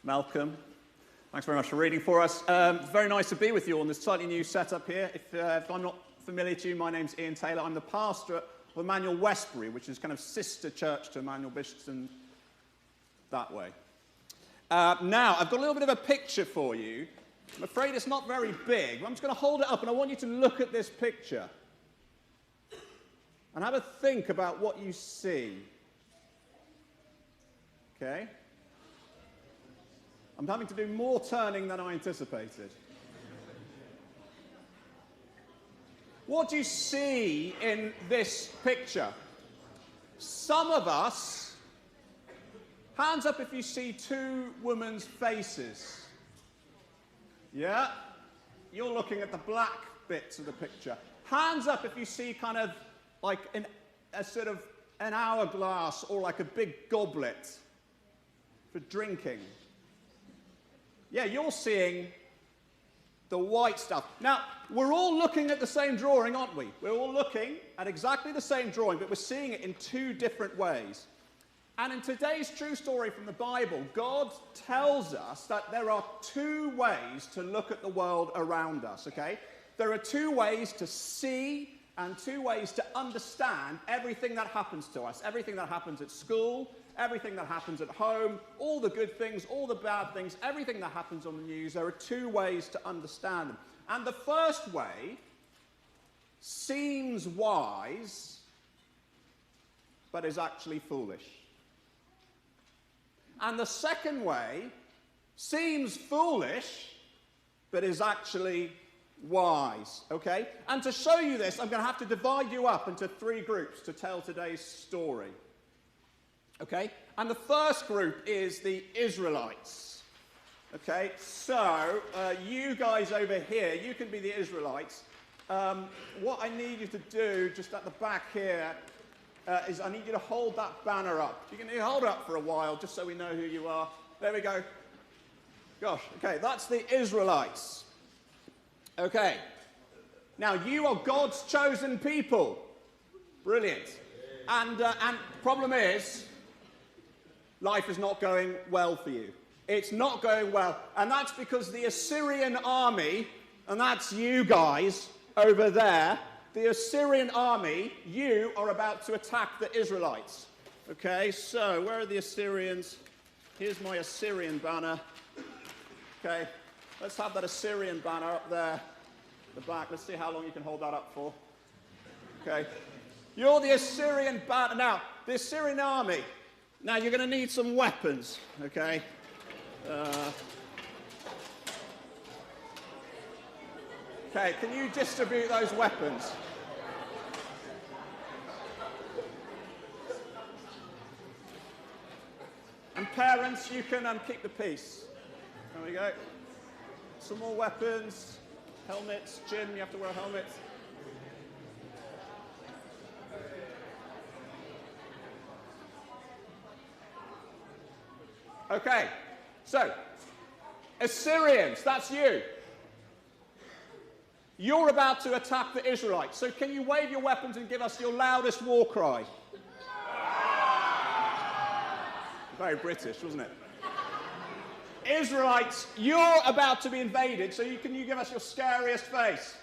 Malcolm. Thanks very much for reading for us. Very nice to be with you on this slightly new setup here. If I'm not familiar to you, my name's Ian Taylor. I'm the pastor of Emmanuel Westbury, which is kind of sister church to Emmanuel Bishopston that way. Now, I've got a little bit of a picture for you. I'm afraid it's not very big, but I'm just going to hold it up and I want you to look at this picture and have a think about what you see. Okay? I'm having to do more turning than I anticipated. What do you see in this picture? Some of us, hands up if you see two women's faces. Yeah? You're looking at the black bits of the picture. Hands up if you see kind of like a sort of an hourglass or like a big goblet for drinking. Yeah, you're seeing the white stuff. Now, we're all looking at the same drawing, aren't we? We're all looking at exactly the same drawing, but we're seeing it in two different ways. And in today's true story from the Bible, God tells us that there are two ways to look at the world around us, okay? There are two ways to see and two ways to understand everything that happens to us. Everything that happens at school, everything that happens at home, all the good things, all the bad things, everything that happens on the news, there are two ways to understand them. And the first way seems wise, but is actually foolish. And the second way seems foolish, but is actually wise, okay? And to show you this, I'm going to have to divide you up into three groups to tell today's story. Okay? And the first group is the Israelites. Okay? So, you guys over here, you can be the Israelites. What I need you to do, just at the back here, is I need you to hold that banner up. You can hold it up for a while, just so we know who you are. There we go. Gosh, okay, that's the Israelites. Okay. Now, you are God's chosen people. Brilliant. And the problem is, life is not going well for you. It's not going well. And that's because the Assyrian army, and that's you guys over there, the Assyrian army, you are about to attack the Israelites. Okay, so where are the Assyrians? Here's my Assyrian banner. Okay, let's have that Assyrian banner up there at the back. Let's see how long you can hold that up for. Okay, you're the Assyrian banner. Now, the Assyrian army. Now, you're going to need some weapons, okay? Okay, can you distribute those weapons? And parents, you can keep the peace. There we go. Some more weapons. Helmets. Jim, you have to wear helmets. Okay, so, Assyrians, that's you. You're about to attack the Israelites. So can you wave your weapons and give us your loudest war cry? Very British, wasn't it? Israelites, you're about to be invaded, so can you give us your scariest face?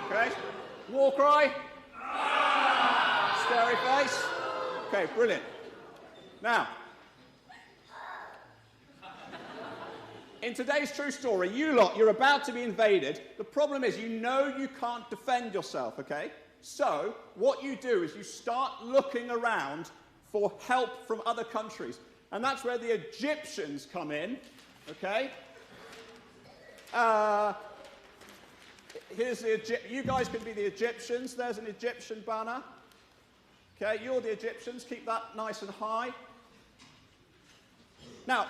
Okay, war cry? Scary face? Okay, brilliant. Now, in today's true story, you lot, you're about to be invaded. The problem is, you know you can't defend yourself, okay? So, what you do is you start looking around for help from other countries. And that's where the Egyptians come in, okay? Here's you guys can be the Egyptians. There's an Egyptian banner. Okay, you're the Egyptians. Keep that nice and high. Now,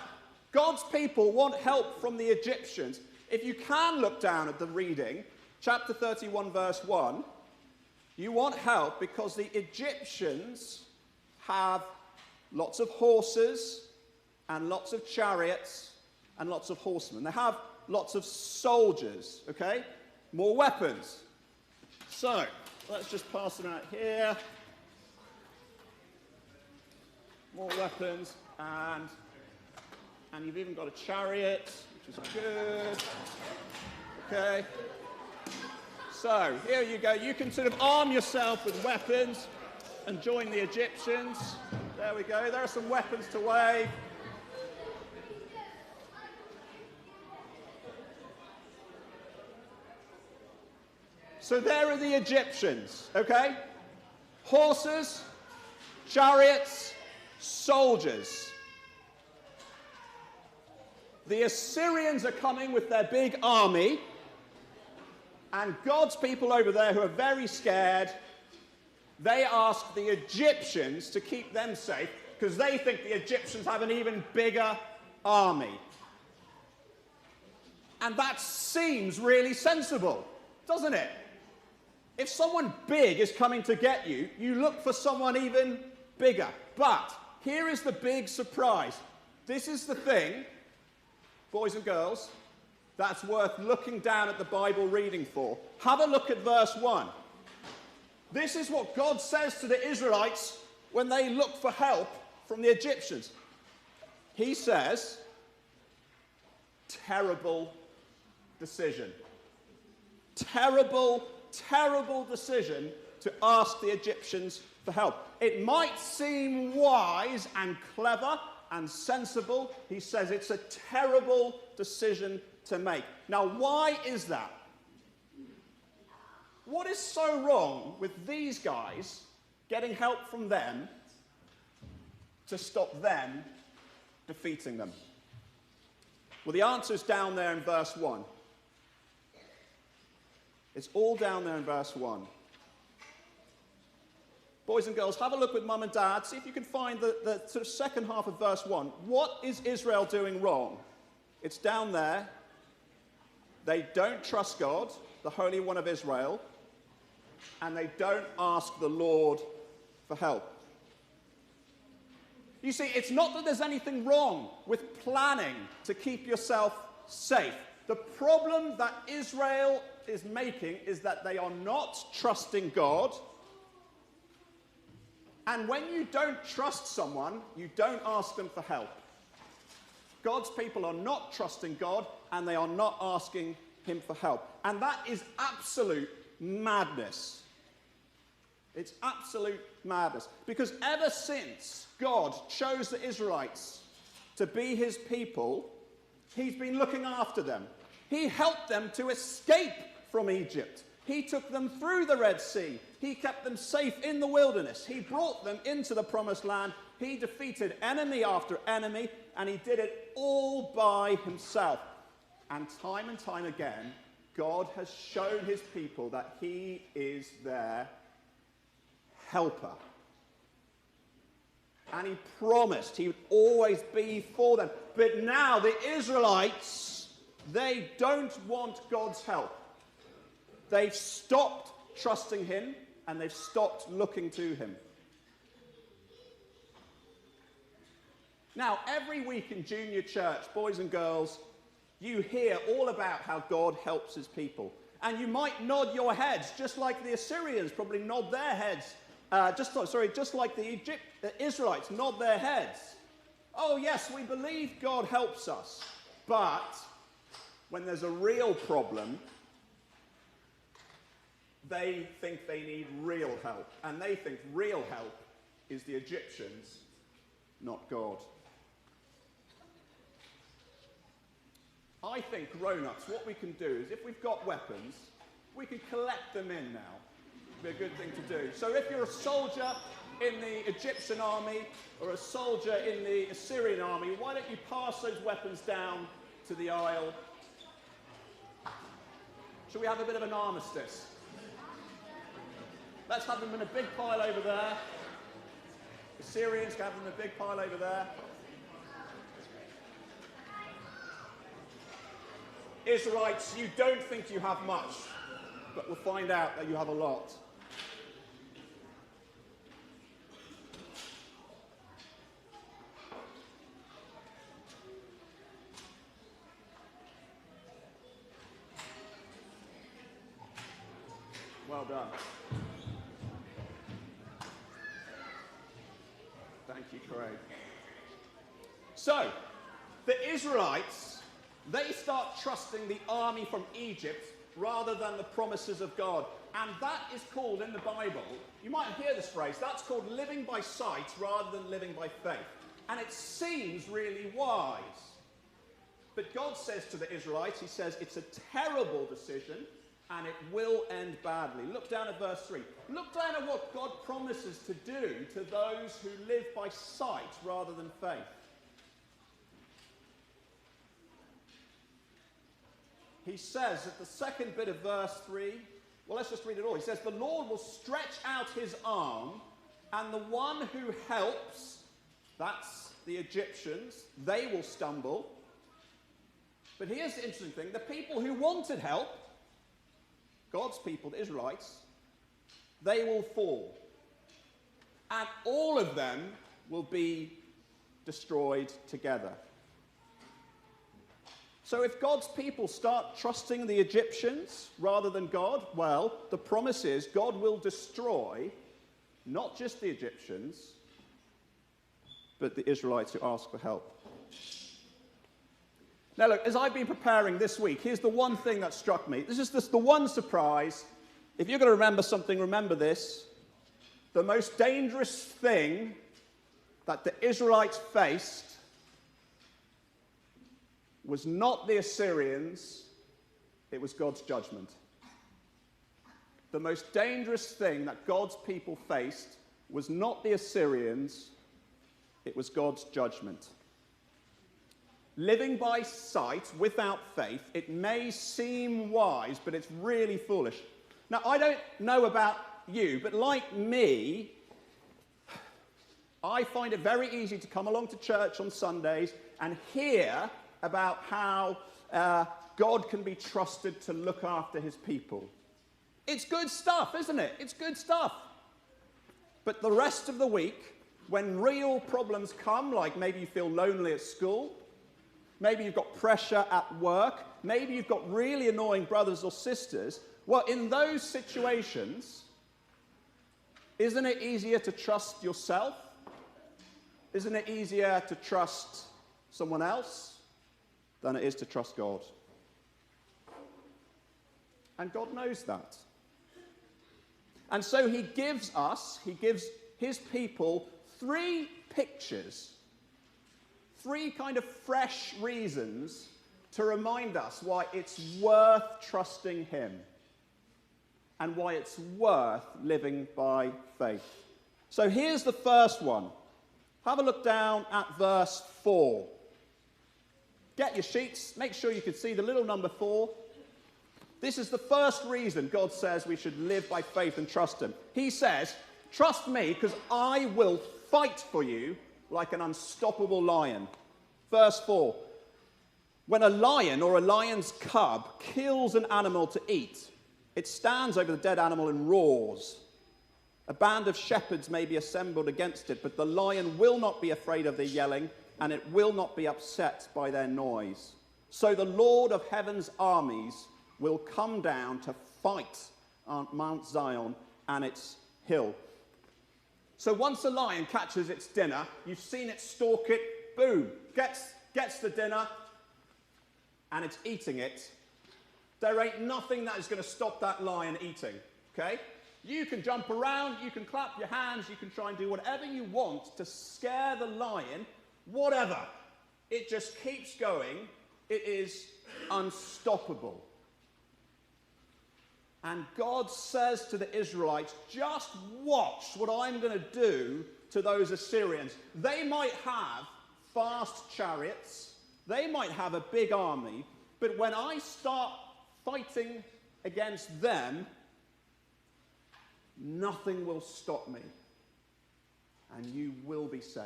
God's people want help from the Egyptians. If you can look down at the reading, chapter 31, verse 1, you want help because the Egyptians have lots of horses and lots of chariots and lots of horsemen. They have lots of soldiers, okay? More weapons. So, let's just pass them out here. More weapons and And you've even got a chariot, which is good. Okay. So, here you go. You can sort of arm yourself with weapons and join the Egyptians. There we go. There are some weapons to wave. So there are the Egyptians, okay? Horses, chariots, soldiers. The Assyrians are coming with their big army, and God's people over there who are very scared, they ask the Egyptians to keep them safe because they think the Egyptians have an even bigger army. And that seems really sensible, doesn't it? If someone big is coming to get you, you look for someone even bigger. But here is the big surprise. This is the thing, boys and girls, that's worth looking down at the Bible reading for. Have a look at verse 1. This is what God says to the Israelites when they look for help from the Egyptians. He says, terrible decision. Terrible decision to ask the Egyptians for help. It might seem wise and clever and sensible. He says it's a terrible decision to make. Now, why is that? What is so wrong with these guys getting help from them to stop them defeating them? Well, the answer is down there in verse 1. It's all down there in verse 1. Boys and girls, have a look with mum and dad. See if you can find the sort of second half of verse 1. What is Israel doing wrong? It's down there. They don't trust God, the Holy One of Israel, and they don't ask the Lord for help. You see, it's not that there's anything wrong with planning to keep yourself safe. The problem that Israel is making is that they are not trusting God. And when you don't trust someone, you don't ask them for help. God's people are not trusting God, and they are not asking him for help. And that is absolute madness. It's absolute madness. Because ever since God chose the Israelites to be his people, he's been looking after them. He helped them to escape from Egypt. He took them through the Red Sea. He kept them safe in the wilderness. He brought them into the promised land. He defeated enemy after enemy, and he did it all by himself. And time again, God has shown his people that he is their helper. And he promised he would always be for them. But now the Israelites, they don't want God's help. They've stopped trusting him, and they've stopped looking to him. Now, every week in junior church, boys and girls, you hear all about how God helps his people. And you might nod your heads, just like the Assyrians probably nod their heads. Just like the Israelites nod their heads. Oh, yes, we believe God helps us. But when there's a real problem, they think they need real help. And they think real help is the Egyptians, not God. I think grown-ups, what we can do is if we've got weapons, we can collect them in now. It'd be a good thing to do. So if you're a soldier in the Egyptian army or a soldier in the Assyrian army, why don't you pass those weapons down to the aisle? Shall we have a bit of an armistice? Let's have them in a big pile over there. The Syrians can have them in a big pile over there. Israelites, you don't think you have much, but we'll find out that you have a lot. Well done. Thank you, Craig. So, The Israelites, they start trusting the army from Egypt rather than the promises of God. And that is called, in the Bible, you might hear this phrase, that's called living by sight rather than living by faith. And it seems really wise. But God says to the Israelites, he says, it's a terrible decision and it will end badly. Look down at verse 3. Look down at what God promises to do to those who live by sight rather than faith. He says at the second bit of verse 3, well, let's just read it all. He says, the Lord will stretch out his arm, and the one who helps, that's the Egyptians, they will stumble. But here's the interesting thing. The people who wanted help, God's people, the Israelites, they will fall. And all of them will be destroyed together. So if God's people start trusting the Egyptians rather than God, well, the promise is God will destroy not just the Egyptians, but the Israelites who ask for help. Now look, as I've been preparing this week, here's the one thing that struck me. This is just the one surprise. If you're going to remember something, remember this. The most dangerous thing that the Israelites faced was not the Assyrians, it was God's judgment. The most dangerous thing that God's people faced was not the Assyrians, it was God's judgment. Living by sight without faith, it may seem wise, but it's really foolish. Now, I don't know about you, but like me, I find it very easy to come along to church on Sundays and hear about how God can be trusted to look after his people. It's good stuff, isn't it? It's good stuff. But the rest of the week, when real problems come, like maybe you feel lonely at school, maybe you've got pressure at work, maybe you've got really annoying brothers or sisters, well, in those situations, isn't it easier to trust yourself? Isn't it easier to trust someone else than it is to trust God? And God knows that. And so he gives his people three pictures, three kind of fresh reasons to remind us why it's worth trusting him and why it's worth living by faith. So here's the first one. Have a look down at verse 4. Get your sheets. Make sure you can see the little number 4. This is the first reason God says we should live by faith and trust him. He says, trust me because I will fight for you like an unstoppable lion. Verse 4. When a lion or a lion's cub kills an animal to eat, it stands over the dead animal and roars. A band of shepherds may be assembled against it, but the lion will not be afraid of their yelling, and it will not be upset by their noise. So the Lord of heaven's armies will come down to fight on Mount Zion and its hill. So once a lion catches its dinner, you've seen it stalk it, boom, gets the dinner, and it's eating it. There ain't nothing that is going to stop that lion eating, okay? You can jump around, you can clap your hands, you can try and do whatever you want to scare the lion, whatever. It just keeps going. It is unstoppable. And God says to the Israelites, just watch what I'm going to do to those Assyrians. They might have fast chariots, they might have a big army, but when I start fighting against them, nothing will stop me, and you will be safe.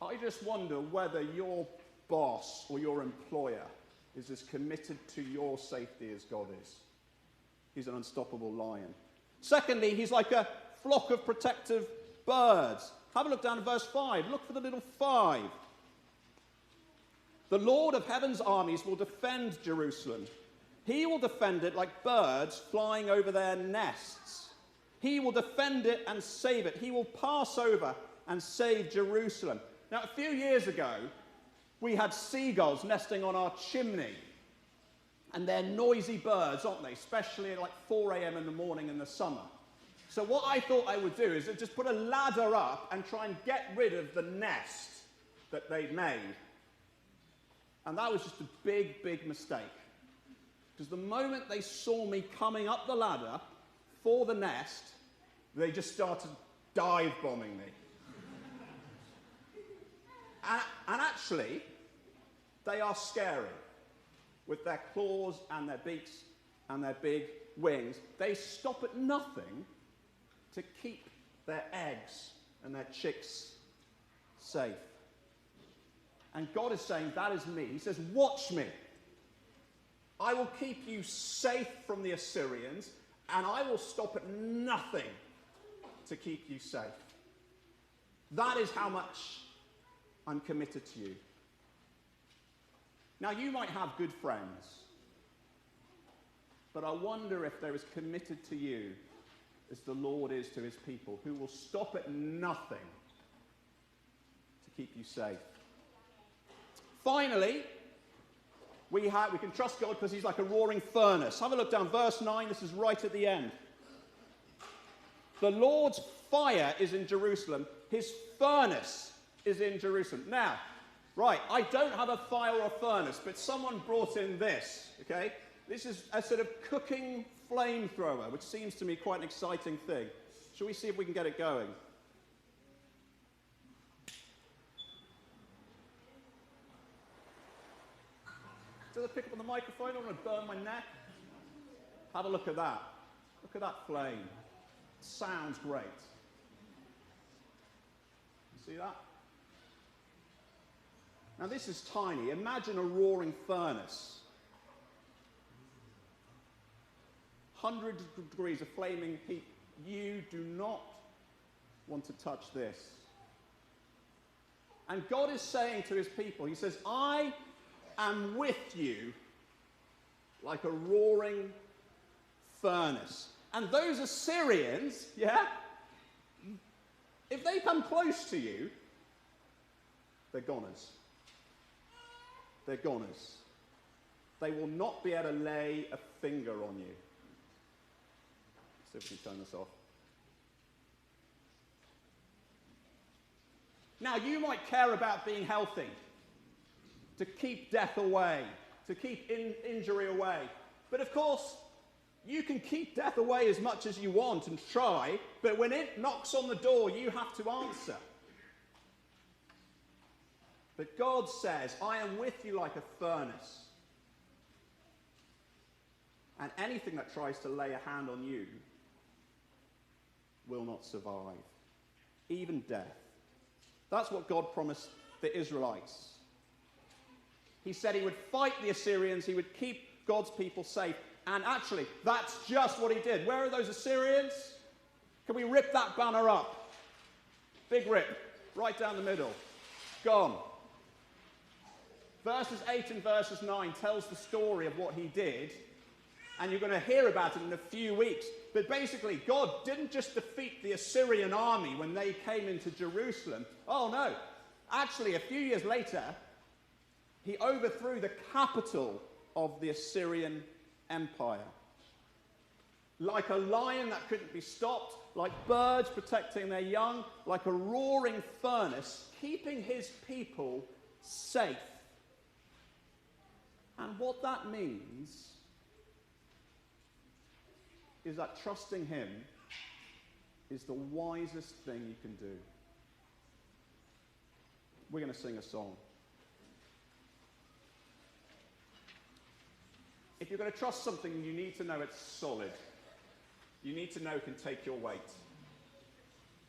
I just wonder whether your boss or your employer is as committed to your safety as God is. He's an unstoppable lion. Secondly, he's like a flock of protective birds. Have a look down at verse 5. Look for the little 5. The Lord of heaven's armies will defend Jerusalem. He will defend it like birds flying over their nests. He will defend it and save it. He will pass over and save Jerusalem. Now, a few years ago, we had seagulls nesting on our chimney. And they're noisy birds, aren't they? Especially at like 4 a.m. in the morning in the summer. So what I thought I would do is just put a ladder up and try and get rid of the nest that they'd made. And that was just a big, big mistake. Because the moment they saw me coming up the ladder for the nest, they just started dive bombing me. and actually, they are scary. With their claws and their beaks and their big wings, they stop at nothing to keep their eggs and their chicks safe. And God is saying, that is me. He says, watch me. I will keep you safe from the Assyrians, and I will stop at nothing to keep you safe. That is how much I'm committed to you. Now, you might have good friends, but I wonder if they're as committed to you as the Lord is to his people, who will stop at nothing to keep you safe. Finally, we can trust God because he's like a roaring furnace. Have a look down, verse 9, this is right at the end. The Lord's fire is in Jerusalem, his furnace is in Jerusalem. Now, right, I don't have a fire or a furnace, but someone brought in this, okay? This is a sort of cooking flamethrower, which seems to me quite an exciting thing. Shall we see if we can get it going? Does it pick up on the microphone? I don't want to burn my neck. Have a look at that. Look at that flame. It sounds great. You see that? Now this is tiny. Imagine a roaring furnace. Hundreds of degrees of flaming heat. You do not want to touch this. And God is saying to his people, he says, I am with you like a roaring furnace. And those Assyrians, yeah, if they come close to you, they're goners. They're goners. They will not be able to lay a finger on you. Let's see if we can turn this off. Now, you might care about being healthy, to keep death away, to keep injury away. But of course, you can keep death away as much as you want and try, but when it knocks on the door, you have to answer. But God says, I am with you like a furnace. And anything that tries to lay a hand on you will not survive. Even death. That's what God promised the Israelites. He said he would fight the Assyrians, he would keep God's people safe. And actually, that's just what he did. Where are those Assyrians? Can we rip that banner up? Big rip. Right down the middle. Gone. Verses 8 and verses 9 tells the story of what he did. And you're going to hear about it in a few weeks. But basically, God didn't just defeat the Assyrian army when they came into Jerusalem. Oh no. Actually, a few years later, he overthrew the capital of the Assyrian Empire. Like a lion that couldn't be stopped, like birds protecting their young, like a roaring furnace, keeping his people safe. And what that means is that trusting him is the wisest thing you can do. We're going to sing a song. If you're going to trust something, you need to know it's solid. You need to know it can take your weight.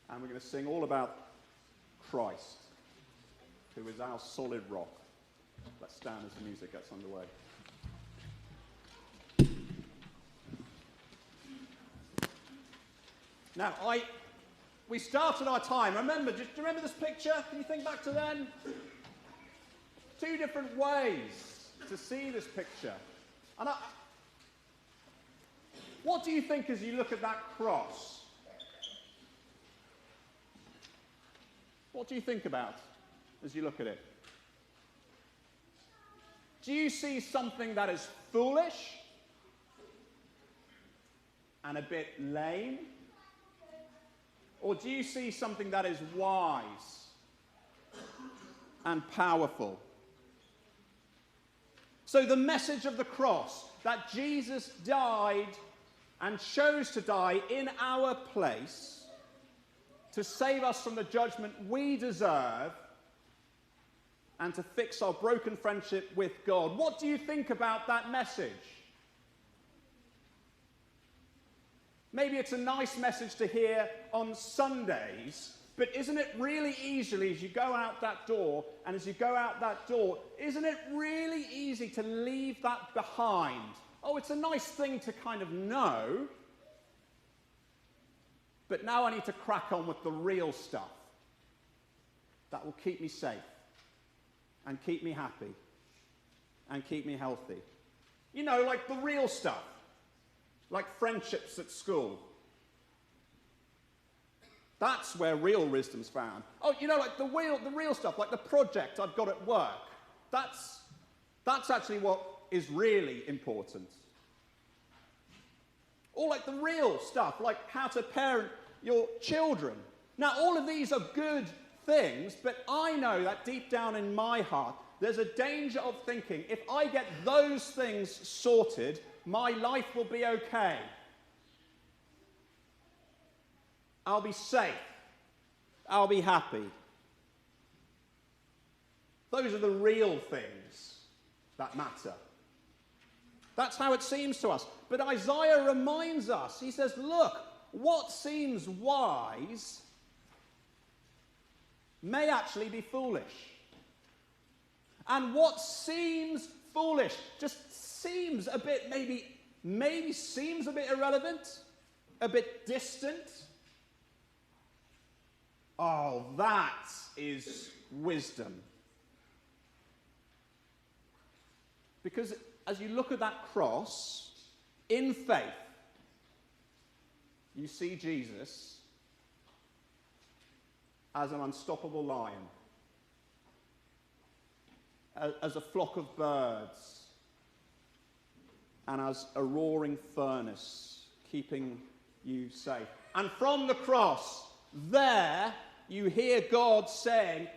And we're going to sing all about Christ, who is our solid rock. Let's stand as the music gets underway. Now, we started our time. Do you remember this picture? Can you think back to then? Two different ways to see this picture. And what do you think as you look at that cross? What do you think about as you look at it? Do you see something that is foolish and a bit lame? Or do you see something that is wise and powerful? So the message of the cross, that Jesus died and chose to die in our place to save us from the judgment we deserve and to fix our broken friendship with God. What do you think about that message? Maybe it's a nice message to hear on Sundays, but isn't it really easily, as you go out that door, and as you go out that door, isn't it really easy to leave that behind? Oh, it's a nice thing to kind of know, but now I need to crack on with the real stuff that will keep me safe and keep me happy and keep me healthy. You know, like the real stuff, like friendships at school. That's where real wisdom's found. Oh, you know, like the real stuff, like the project I've got at work. That's actually what is really important. Or like the real stuff, like how to parent your children. Now, all of these are good things, but I know that deep down in my heart, there's a danger of thinking, if I get those things sorted, my life will be okay. I'll be safe. I'll be happy. Those are the real things that matter. That's how it seems to us. But Isaiah reminds us, he says, look, what seems wise may actually be foolish. And what seems foolish just seems a bit, maybe seems a bit irrelevant, a bit distant. Oh, that is wisdom. Because as you look at that cross, in faith, you see Jesus as an unstoppable lion, as a flock of birds, and as a roaring furnace, keeping you safe. And from the cross, there you hear God saying,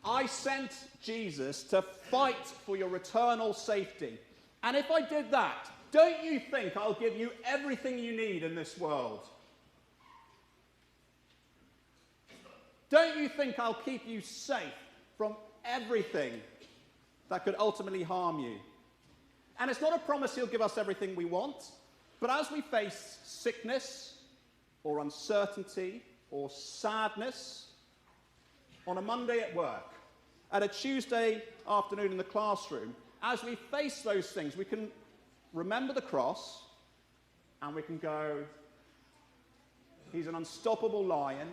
I sent Jesus to fight for your eternal safety. And if I did that, don't you think I'll give you everything you need in this world? Don't you think I'll keep you safe from everything that could ultimately harm you? And it's not a promise he'll give us everything we want, but as we face sickness or uncertainty or sadness on a Monday at work, at a Tuesday afternoon in the classroom, as we face those things, we can remember the cross and we can go, he's an unstoppable lion,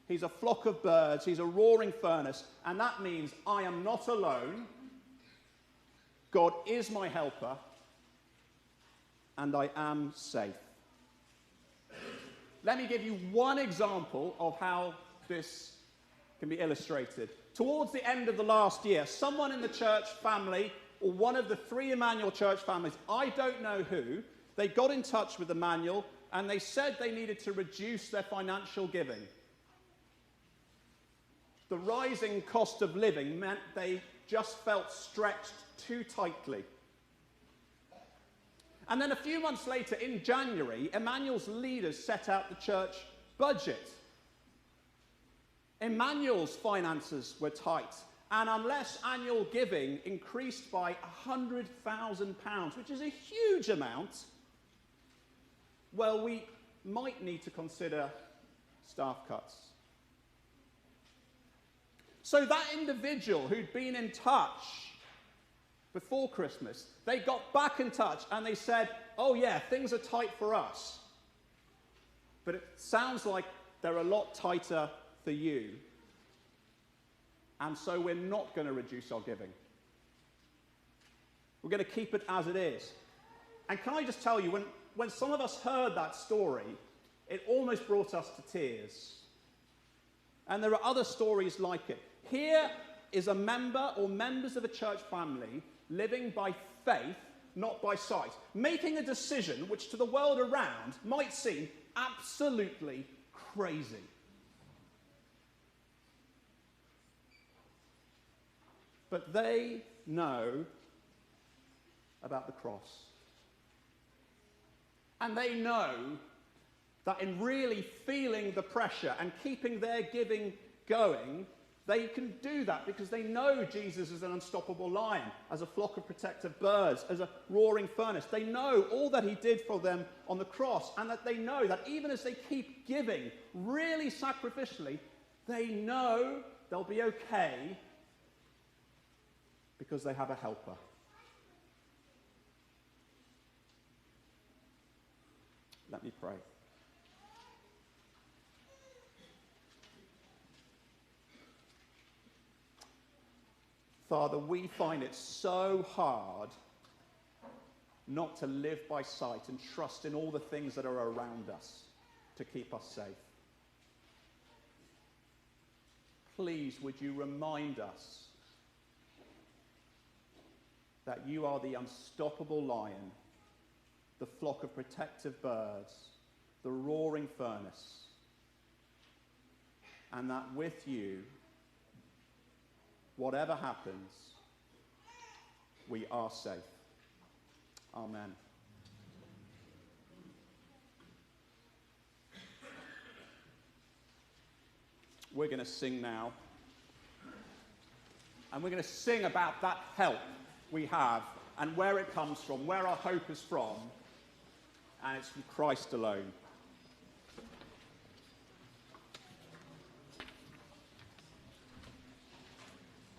he's a flock of birds, he's a roaring furnace, and that means I am not alone. God is my helper, and I am safe. Let me give you one example of how this can be illustrated. Towards the end of the last year, someone in the church family, or one of the 3 Emmanuel church families, I don't know who, they got in touch with Emmanuel and they said they needed to reduce their financial giving. The rising cost of living meant they just felt stretched too tightly. And then a few months later, in January, Emmanuel's leaders set out the church budget. Emmanuel's finances were tight, and unless annual giving increased by £100,000, which is a huge amount, well, we might need to consider staff cuts. So that individual who'd been in touch before Christmas, they got back in touch and they said, oh yeah, things are tight for us, but it sounds like they're a lot tighter for you, and so we're not going to reduce our giving. We're going to keep it as it is. And can I just tell you, when some of us heard that story, it almost brought us to tears. And there are other stories like it. Here is a member or members of a church family living by faith, not by sight, making a decision which to the world around might seem absolutely crazy. But they know about the cross. And they know that in really feeling the pressure and keeping their giving going, they can do that because they know Jesus is an unstoppable lion, as a flock of protective birds, as a roaring furnace. They know all that he did for them on the cross, and that they know that even as they keep giving really sacrificially, they know they'll be okay because they have a helper. Let me pray. Father, we find it so hard not to live by sight and trust in all the things that are around us to keep us safe. Please, would you remind us that you are the unstoppable lion, the flock of protective birds, the roaring furnace, and that with you, whatever happens, we are safe. Amen. We're going to sing now. And we're going to sing about that help we have and where it comes from, where our hope is from. And it's from Christ alone.